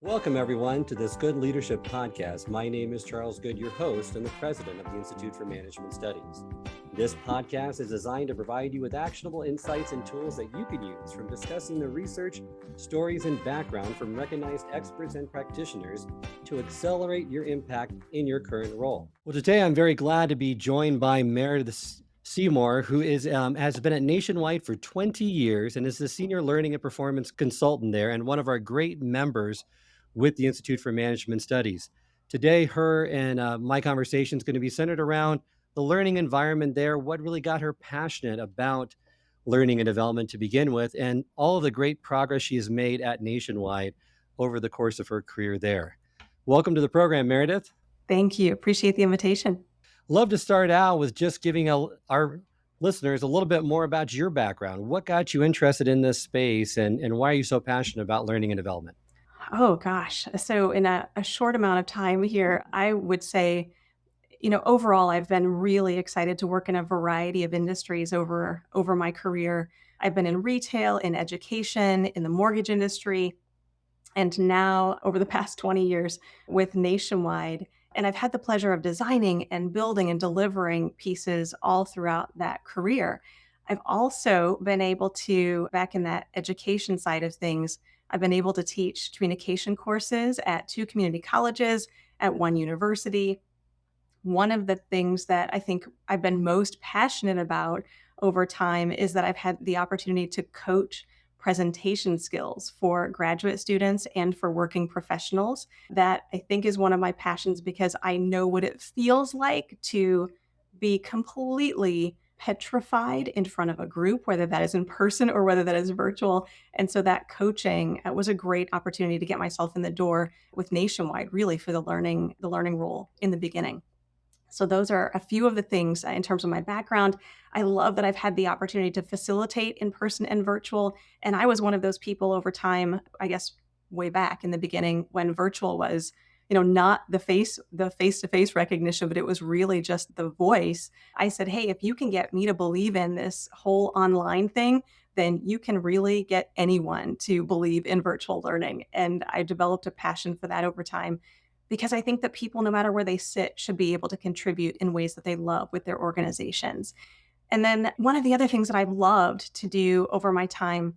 Welcome, everyone, to this Good Leadership Podcast. My name is Charles Good, your host and the president of the Institute for Management Studies. This podcast is designed to provide you with actionable insights and tools that you can use from discussing the research, stories, and background from recognized experts and practitioners to accelerate your impact in your current role. Well, today I'm very glad to be joined by Merideth Seymour, who has been at Nationwide for 20 years and is the Senior Learning and Performance Consultant there and one of our great members with the Institute for Management Studies. Today, her and my conversation is going to be centered around the learning environment there, what really got her passionate about learning and development to begin with, and all of the great progress she has made at Nationwide over the course of her career there. Welcome to the program, Merideth. Thank you. Appreciate the invitation. Love to start out with just giving our listeners a little bit more about your background. What got you interested in this space and why are you so passionate about learning and development? Oh, gosh. So in a short amount of time here, I would say, overall, I've been really excited to work in a variety of industries over my career. I've been in retail, in education, in the mortgage industry, and now over the past 20 years with Nationwide. And I've had the pleasure of designing and building and delivering pieces all throughout that career. I've also been able to, back in that education side of things, I've been able to teach communication courses at 2 community colleges, at 1 university. One of the things that I think I've been most passionate about over time is that I've had the opportunity to coach presentation skills for graduate students and for working professionals. That I think is one of my passions because I know what it feels like to be completely petrified in front of a group, whether that is in person or whether that is virtual. And so that coaching was a great opportunity to get myself in the door with Nationwide, really for the learning role in the beginning. So those are a few of the things in terms of my background. I love that I've had the opportunity to facilitate in person and virtual. And I was one of those people over time, I guess, way back in the beginning when virtual was not the face-to-face recognition, but it was really just the voice. I said, hey, if you can get me to believe in this whole online thing, then you can really get anyone to believe in virtual learning. And I developed a passion for that over time because I think that people, no matter where they sit, should be able to contribute in ways that they love with their organizations. And then one of the other things that I've loved to do over my time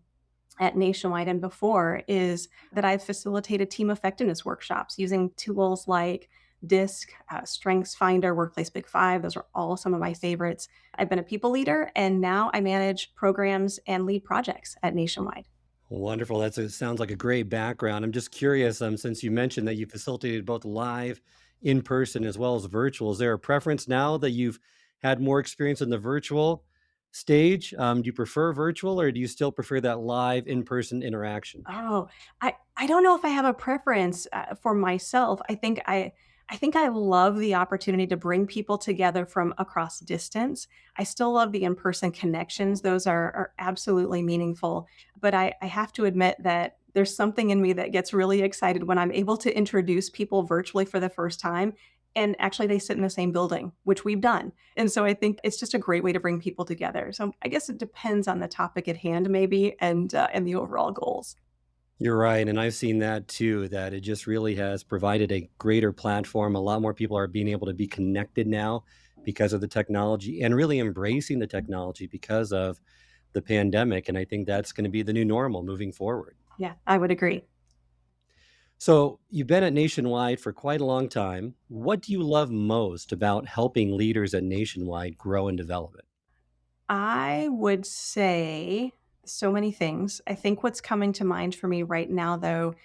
at Nationwide and before is that I've facilitated team effectiveness workshops using tools like DISC, Strengths Finder, Workplace Big Five. Those are all some of my favorites. I've been a people leader, and now I manage programs and lead projects at Nationwide. Wonderful. Sounds like a great background. I'm just curious, since you mentioned that you facilitated both live, in person, as well as virtual, is there a preference now that you've had more experience in the virtual stage? Do you prefer virtual or do you still prefer that live in-person interaction? Oh, I don't know if I have a preference for myself. I think I love the opportunity to bring people together from across distance. I still love the in-person connections. Those are absolutely meaningful. But I have to admit that there's something in me that gets really excited when I'm able to introduce people virtually for the first time. And actually, they sit in the same building, which we've done. And so I think it's just a great way to bring people together. So I guess it depends on the topic at hand, maybe, and the overall goals. You're right. And I've seen that too, that it just really has provided a greater platform. A lot more people are being able to be connected now because of the technology and really embracing the technology because of the pandemic. And I think that's going to be the new normal moving forward. Yeah, I would agree. So you've been at Nationwide for quite a long time. What do you love most about helping leaders at Nationwide grow and develop it? I would say so many things. I think what's coming to mind for me right now, though,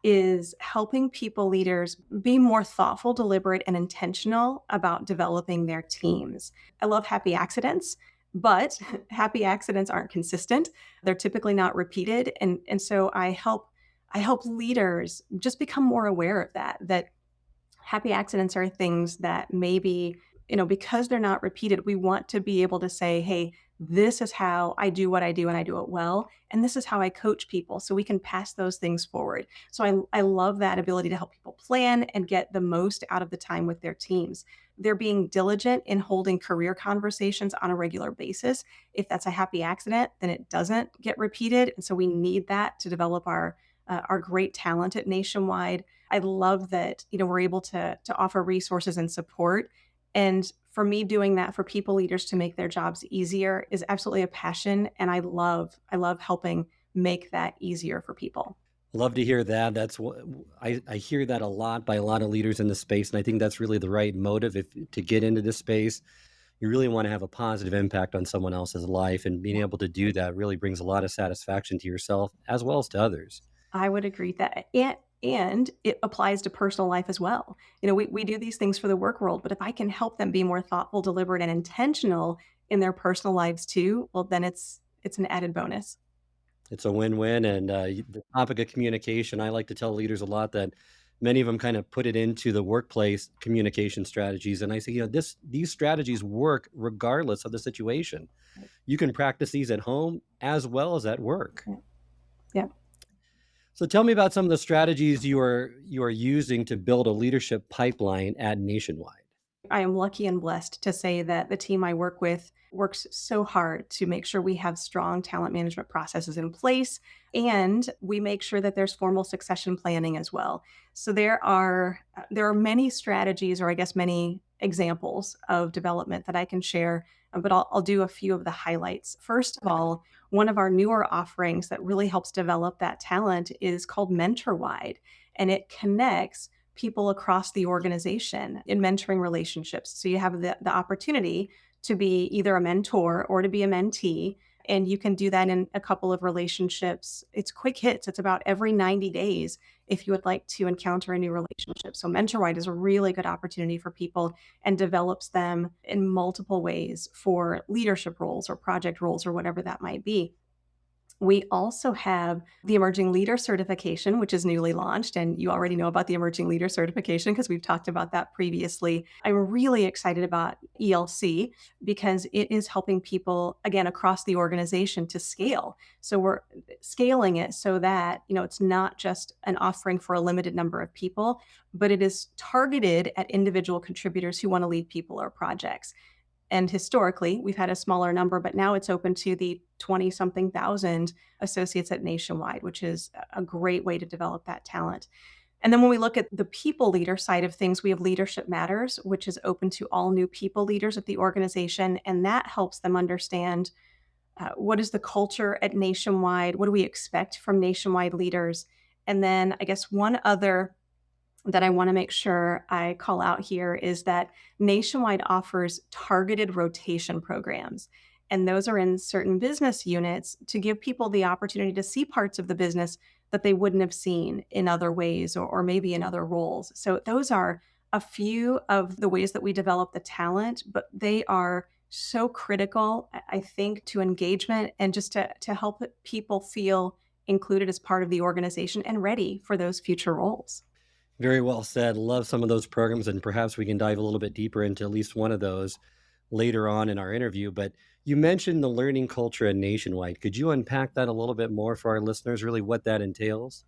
is helping people leaders be more thoughtful, deliberate, and intentional about developing their teams. I love happy accidents, but happy accidents aren't consistent. They're typically not repeated. And so I help leaders just become more aware of that happy accidents are things that maybe, because they're not repeated, we want to be able to say, hey, this is how I do what I do and I do it well. And this is how I coach people so we can pass those things forward. So I love that ability to help people plan and get the most out of the time with their teams. They're being diligent in holding career conversations on a regular basis. If that's a happy accident, then it doesn't get repeated. And so we need that to develop our great talent at Nationwide. I love that, we're able to offer resources and support. And for me, doing that for people leaders to make their jobs easier is absolutely a passion. And I love helping make that easier for people. Love to hear that. That's what I hear that a lot by a lot of leaders in the space. And I think that's really the right motive if to get into this space. You really want to have a positive impact on someone else's life, and being able to do that really brings a lot of satisfaction to yourself as well as to others. I would agree that and it applies to personal life as well. We do these things for the work world, but if I can help them be more thoughtful, deliberate, and intentional in their personal lives too, well, then it's an added bonus. It's a win-win. And the topic of communication, I like to tell leaders a lot that many of them kind of put it into the workplace communication strategies. And I say, these strategies work regardless of the situation. Right. You can practice these at home as well as at work. Yeah. Yeah. So tell me about some of the strategies you are using to build a leadership pipeline at Nationwide. I am lucky and blessed to say that the team I work with works so hard to make sure we have strong talent management processes in place, and we make sure that there's formal succession planning as well. So there are many strategies, or I guess many examples of development that I can share, but I'll do a few of the highlights. First of all, one of our newer offerings that really helps develop that talent is called MentorWide, and it connects people across the organization in mentoring relationships. So you have the opportunity to be either a mentor or to be a mentee. And you can do that in a couple of relationships. It's quick hits. It's about every 90 days if you would like to encounter a new relationship. So MentorWide is a really good opportunity for people and develops them in multiple ways for leadership roles or project roles or whatever that might be. We also have the Emerging Leader Certification, which is newly launched. And you already know about the Emerging Leader Certification because we've talked about that previously. I'm really excited about ELC because it is helping people, again, across the organization to scale. So we're scaling it so that, it's not just an offering for a limited number of people, but it is targeted at individual contributors who want to lead people or projects. And historically, we've had a smaller number, but now it's open to the 20 something thousand associates at Nationwide, which is a great way to develop that talent. And then when we look at the people leader side of things, we have Leadership Matters, which is open to all new people leaders at the organization. And that helps them understand what is the culture at Nationwide? What do we expect from Nationwide leaders? And then I guess one other that I want to make sure I call out here is that Nationwide offers targeted rotation programs. And those are in certain business units to give people the opportunity to see parts of the business that they wouldn't have seen in other ways or maybe in other roles. So those are a few of the ways that we develop the talent, but they are so critical, I think, to engagement and just to help people feel included as part of the organization and ready for those future roles. Very well said. Love some of those programs, and perhaps we can dive a little bit deeper into at least one of those later on in our interview. But you mentioned the learning culture at Nationwide. Could you unpack that a little bit more for our listeners, really what that entails?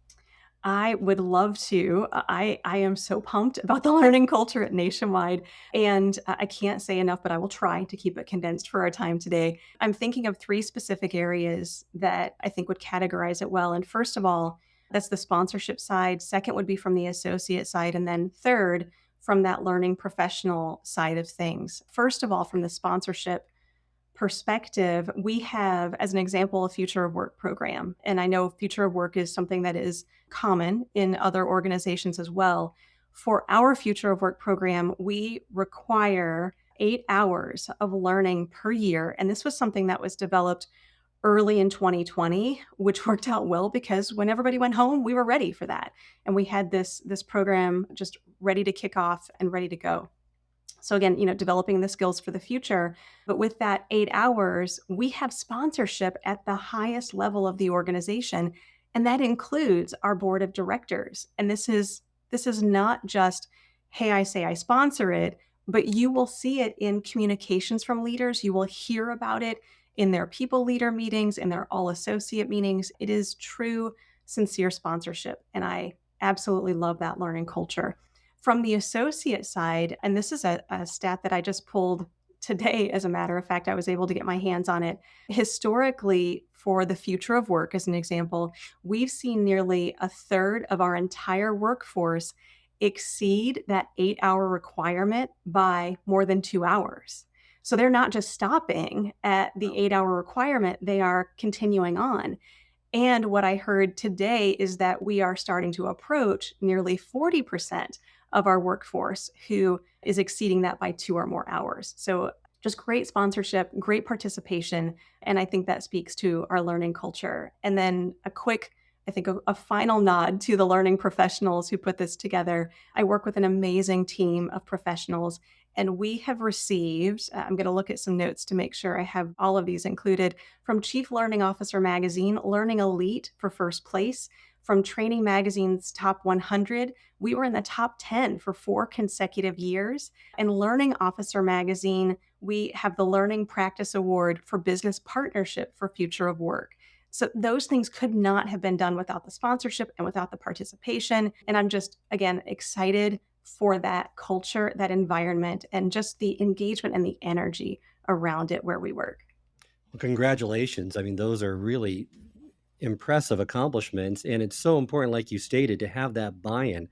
I would love to. I am so pumped about the learning culture at Nationwide, and I can't say enough, but I will try to keep it condensed for our time today. I'm thinking of three specific areas that I think would categorize it well. And first of all, that's the sponsorship side. Second would be from the associate side. And then third, from that learning professional side of things. First of all, from the sponsorship perspective, we have, as an example, a Future of Work program. And I know Future of Work is something that is common in other organizations as well. For our Future of Work program, we require 8 hours of learning per year. And this was something that was developed early in 2020, which worked out well because when everybody went home, we were ready for that. And we had this program just ready to kick off and ready to go. So again, developing the skills for the future. But with that 8 hours, we have sponsorship at the highest level of the organization. And that includes our board of directors. And this is not just, hey, I say I sponsor it, but you will see it in communications from leaders. You will hear about it in their people leader meetings, in their all associate meetings. It is true, sincere sponsorship. And I absolutely love that learning culture. From the associate side, and this is a stat that I just pulled today, as a matter of fact, I was able to get my hands on it. Historically, for the future of work, as an example, we've seen nearly a third of our entire workforce exceed that 8-hour requirement by more than 2 hours. So they're not just stopping at the 8-hour requirement, they are continuing on. And what I heard today is that we are starting to approach nearly 40% of our workforce who is exceeding that by 2 or more hours. So just great sponsorship, great participation. And I think that speaks to our learning culture. And then a final nod to the learning professionals who put this together. I work with an amazing team of professionals, and we have received, I'm going to look at some notes to make sure I have all of these included, from Chief Learning Officer Magazine, Learning Elite for first place, from Training Magazine's Top 100. We were in the top 10 for 4 consecutive years. And Learning Officer Magazine, we have the Learning Practice Award for Business Partnership for Future of Work. So those things could not have been done without the sponsorship and without the participation. And I'm just, again, excited for that culture, that environment, and just the engagement and the energy around it where we work. Well, congratulations. I mean, those are really impressive accomplishments. And it's so important, like you stated, to have that buy-in,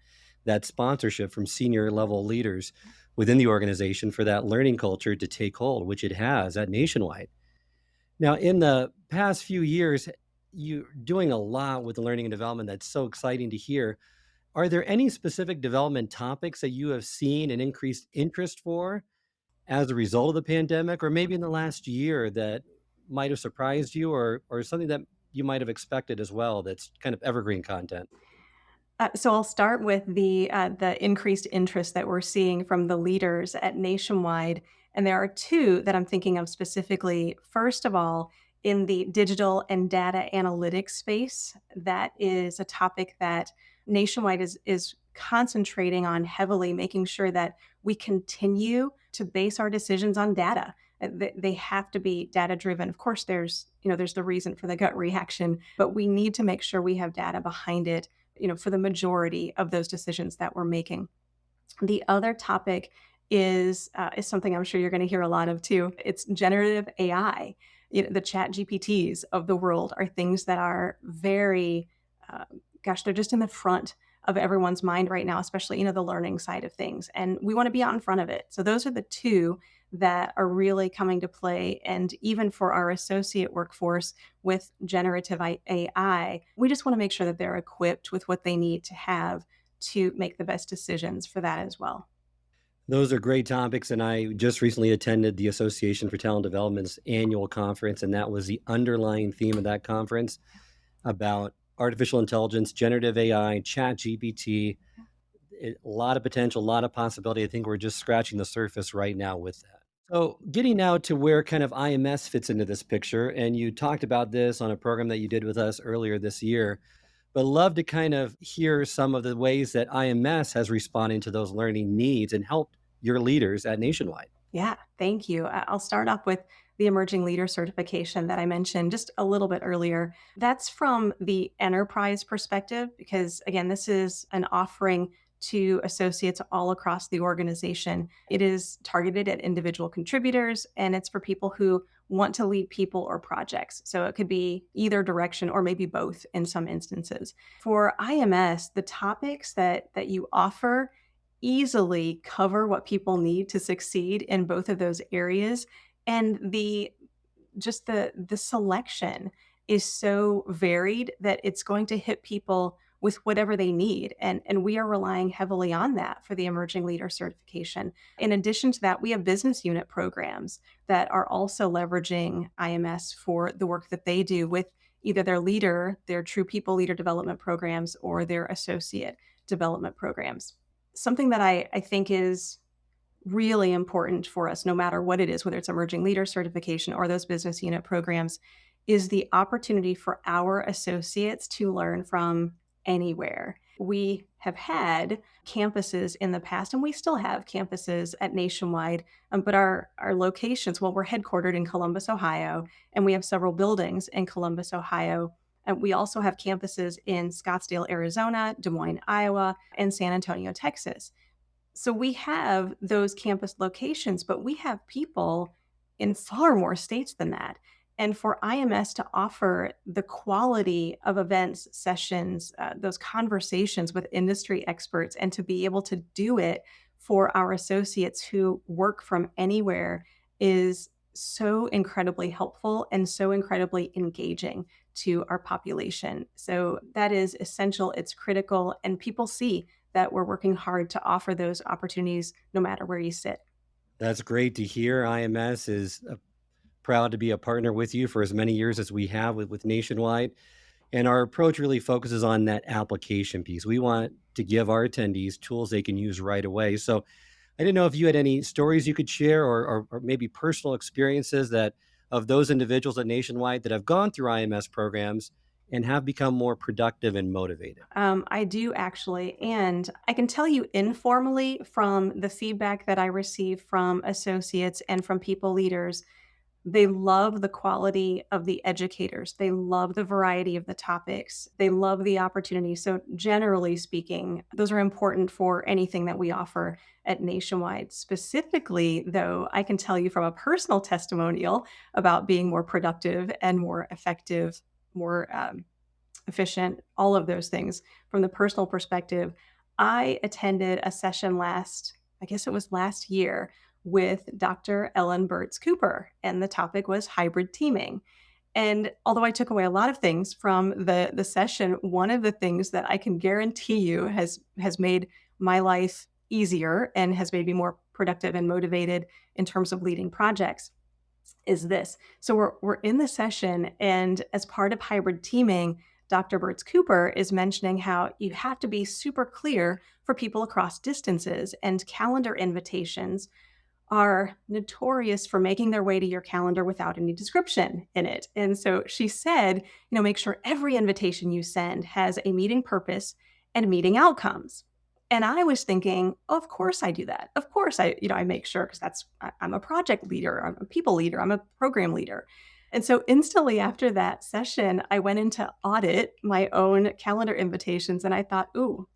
that sponsorship from senior level leaders within the organization for that learning culture to take hold, which it has at Nationwide. Now, in the past few years, you're doing a lot with the learning and development. That's so exciting to hear. Are there any specific development topics that you have seen an increased interest for as a result of the pandemic, or maybe in the last year that might have surprised you, or something that you might have expected as well that's kind of evergreen content? So I'll start with the increased interest that we're seeing from the leaders at Nationwide, and there are two that I'm thinking of specifically. First of all, in the digital and data analytics space, that is a topic that Nationwide is concentrating on heavily, making sure that we continue to base our decisions on data. They have to be data driven. Of course, there's the reason for the gut reaction, but we need to make sure we have data behind it, for the majority of those decisions that we're making. The other topic is something I'm sure you're going to hear a lot of too. It's generative AI. The chat GPTs of the world are things that are very, they're just in the front of everyone's mind right now, especially, the learning side of things. And we want to be out in front of it. So those are the two that are really coming to play. And even for our associate workforce with generative AI, we just want to make sure that they're equipped with what they need to have to make the best decisions for that as well. Those are great topics. And I just recently attended the Association for Talent Development's annual conference, and that was the underlying theme of that conference about artificial intelligence, generative AI, chat GPT. A lot of potential, a lot of possibility. I think we're just scratching the surface right now with that. So getting now to where kind of IMS fits into this picture, and you talked about this on a program that you did with us earlier this year, but love to kind of hear some of the ways that IMS has responded to those learning needs and helped your leaders at Nationwide. Yeah, thank you. I'll start off with the Emerging Leader certification that I mentioned just a little bit earlier. That's from the enterprise perspective, because again, this is an offering to associates all across the organization. It is targeted at individual contributors, and it's for people who want to lead people or projects. So it could be either direction or maybe both in some instances. For IMS, the topics that you offer easily cover what people need to succeed in both of those areas. And the selection is so varied that it's going to hit people with whatever they need. And we are relying heavily on that for the Emerging Leader certification. In addition to that, we have business unit programs that are also leveraging IMS for the work that they do with either their True People Leader Development programs, or their associate development programs. Something that I think is really important for us, no matter what it is, whether it's Emerging Leader certification or those business unit programs, is the opportunity for our associates to learn from anywhere. We have had campuses in the past, and we still have campuses at Nationwide, but our locations, well, we're headquartered in Columbus, Ohio, and we have several buildings in Columbus, Ohio. And we also have campuses in Scottsdale, Arizona, Des Moines, Iowa, and San Antonio, Texas. So we have those campus locations, but we have people in far more states than that. And for IMS to offer the quality of events, sessions, those conversations with industry experts, and to be able to do it for our associates who work from anywhere is so incredibly helpful and so incredibly engaging to our population. So that is essential. It's critical. And people see that we're working hard to offer those opportunities no matter where you sit. That's great to hear. IMS is proud to be a partner with you for as many years as we have with Nationwide. And our approach really focuses on that application piece. We want to give our attendees tools they can use right away. So I didn't know if you had any stories you could share or maybe personal experiences that of those individuals at Nationwide that have gone through IMS programs and have become more productive and motivated. I do actually. And I can tell you informally from the feedback that I receive from associates and from people leaders. They love the quality of the educators. They love the variety of the topics. They love the opportunity. So, generally speaking, those are important for anything that we offer at Nationwide. Specifically, though, I can tell you from a personal testimonial about being more productive and more effective, more efficient, all of those things. From the personal perspective, I attended a session I guess it was last year, with Dr. Ellen Burtz Cooper, and the topic was hybrid teaming. And although I took away a lot of things from the session, one of the things that I can guarantee you has made my life easier and has made me more productive and motivated in terms of leading projects is this. So we're in the session, and as part of hybrid teaming, Dr. Burtz Cooper is mentioning how you have to be super clear for people across distances, and calendar invitations are notorious for making their way to your calendar without any description in it. And so she said, make sure every invitation you send has a meeting purpose and meeting outcomes. And I was thinking, oh, of course I do that. Of course I make sure, because I'm a project leader, I'm a people leader, I'm a program leader. And so instantly after that session, I went in to audit my own calendar invitations, and I thought, ooh,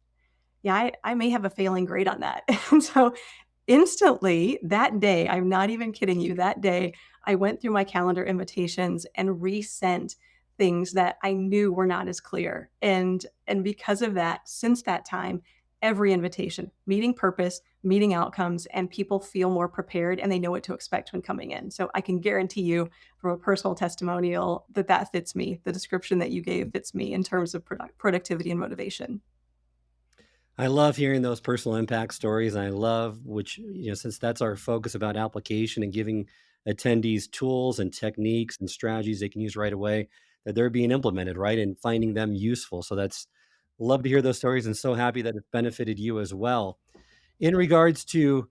yeah, I may have a failing grade on that. And so instantly that day, I'm not even kidding you, that day, I went through my calendar invitations and resent things that I knew were not as clear. And because of that, since that time, every invitation, meeting purpose, meeting outcomes, and people feel more prepared and they know what to expect when coming in. So I can guarantee you from a personal testimonial that fits me. The description that you gave fits me in terms of productivity and motivation. I love hearing those personal impact stories. And I love since that's our focus about application and giving attendees tools and techniques and strategies they can use right away, that they're being implemented, right? And finding them useful. So that's love to hear those stories and so happy that it's benefited you as well. In regards to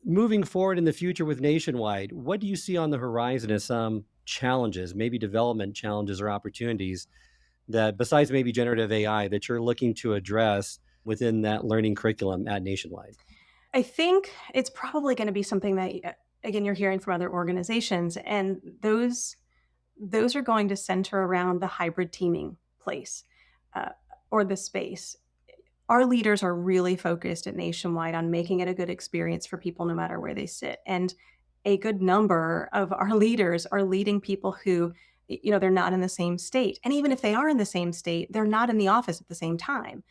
moving forward in the future with Nationwide, what do you see on the horizon as some challenges, maybe development challenges or opportunities that besides maybe generative AI that you're looking to address within that learning curriculum at Nationwide? I think it's probably going to be something that, again, you're hearing from other organizations, and those are going to center around the hybrid teaming place, uh, or the space. Our leaders are really focused at Nationwide on making it a good experience for people no matter where they sit. And a good number of our leaders are leading people who, they're not in the same state. And even if they are in the same state, they're not in the office at the same time.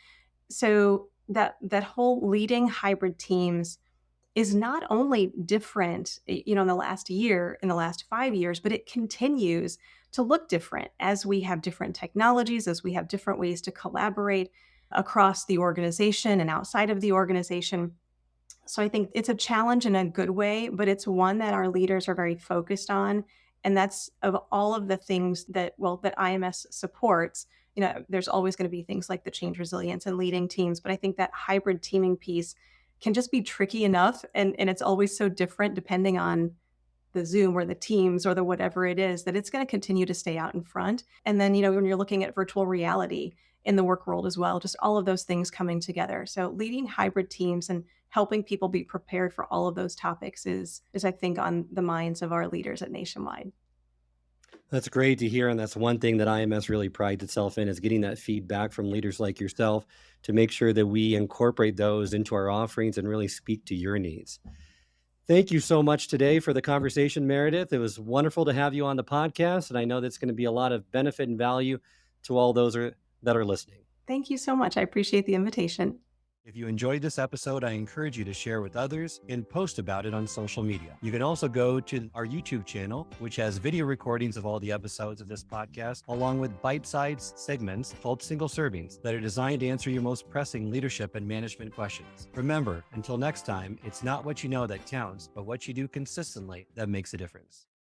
So that whole leading hybrid teams is not only different, in the last year, in the last 5 years, but it continues to look different as we have different technologies, as we have different ways to collaborate across the organization and outside of the organization. So I think it's a challenge in a good way, but it's one that our leaders are very focused on. And that's of all of the things that IMS supports. There's always going to be things like the change resilience and leading teams, but I think that hybrid teaming piece can just be tricky enough. And it's always so different depending on the Zoom or the Teams or the whatever it is, that it's going to continue to stay out in front. And then, when you're looking at virtual reality in the work world as well, just all of those things coming together. So leading hybrid teams and helping people be prepared for all of those topics is I think on the minds of our leaders at Nationwide. That's great to hear. And that's one thing that IMS really prides itself in is getting that feedback from leaders like yourself to make sure that we incorporate those into our offerings and really speak to your needs. Thank you so much today for the conversation, Meredith. It was wonderful to have you on the podcast. And I know that's going to be a lot of benefit and value to all those that are listening. Thank you so much. I appreciate the invitation. If you enjoyed this episode, I encourage you to share with others and post about it on social media. You can also go to our YouTube channel, which has video recordings of all the episodes of this podcast, along with bite-sized segments called single servings that are designed to answer your most pressing leadership and management questions. Remember, until next time, it's not what you know that counts, but what you do consistently that makes a difference.